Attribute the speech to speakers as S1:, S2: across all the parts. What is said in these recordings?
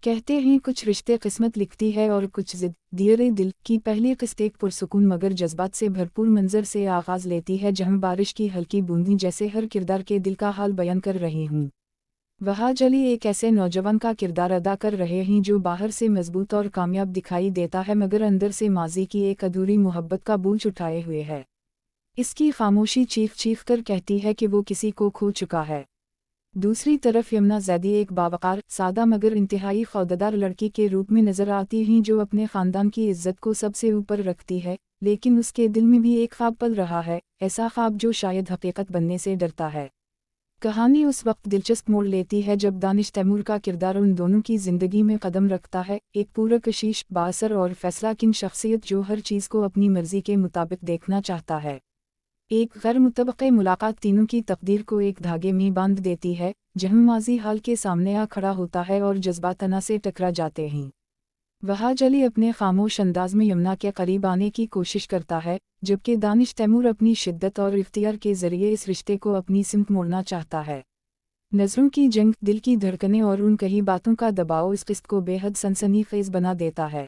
S1: کہتے ہیں کچھ رشتے قسمت لکھتی ہے اور کچھ ضد۔ دیرے دل کی پہلی قسط ایک پرسکون مگر جذبات سے بھرپور منظر سے آغاز لیتی ہے جہاں بارش کی ہلکی بوندیں جیسے ہر کردار کے دل کا حال بیان کر رہی ہوں۔ وہاج علی ایک ایسے نوجوان کا کردار ادا کر رہے ہیں جو باہر سے مضبوط اور کامیاب دکھائی دیتا ہے مگر اندر سے ماضی کی ایک ادھوری محبت کا بوجھ اٹھائے ہوئے ہے۔ اس کی خاموشی چیخ چیخ کر کہتی ہے کہ وہ کسی کو کھو چکا ہے۔ دوسری طرف یمنا زیدی ایک باوقار، سادہ مگر انتہائی خوددار لڑکی کے روپ میں نظر آتی ہیں جو اپنے خاندان کی عزت کو سب سے اوپر رکھتی ہے، لیکن اس کے دل میں بھی ایک خواب پل رہا ہے، ایسا خواب جو شاید حقیقت بننے سے ڈرتا ہے۔ کہانی اس وقت دلچسپ موڑ لیتی ہے جب دانش تیمور کا کردار ان دونوں کی زندگی میں قدم رکھتا ہے، ایک پرکشش، بااثر اور فیصلہ کن شخصیت جو ہر چیز کو اپنی مرضی کے مطابق دیکھنا چاہتا ہے۔ ایک غیر متوقع ملاقات تینوں کی تقدیر کو ایک دھاگے میں باندھ دیتی ہے، جہاں ماضی حال کے سامنے آ کھڑا ہوتا ہے اور جذبات تنا سے ٹکرا جاتے ہیں۔ وہاج علی اپنے خاموش انداز میں یمنا کے قریب آنے کی کوشش کرتا ہے، جبکہ دانش تیمور اپنی شدت اور اختیار کے ذریعے اس رشتے کو اپنی سمت موڑنا چاہتا ہے۔ نظروں کی جنگ، دل کی دھڑکنیں اور ان کہی باتوں کا دباؤ اس قسط کو بے حد سنسنی خیز بنا دیتا ہے۔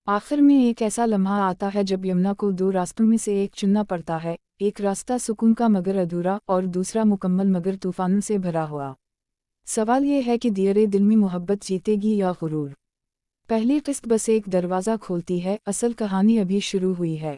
S1: آخر میں ایک ایسا لمحہ آتا ہے جب یمنا کو دو راستوں میں سے ایک چننا پڑتا ہے، ایک راستہ سکون کا مگر ادھورا اور دوسرا مکمل مگر طوفانوں سے بھرا ہوا۔ سوال یہ ہے کہ دیرے دل میں محبت جیتے گی یا غرور؟ پہلی قسط بس ایک دروازہ کھولتی ہے، اصل کہانی ابھی شروع ہوئی ہے۔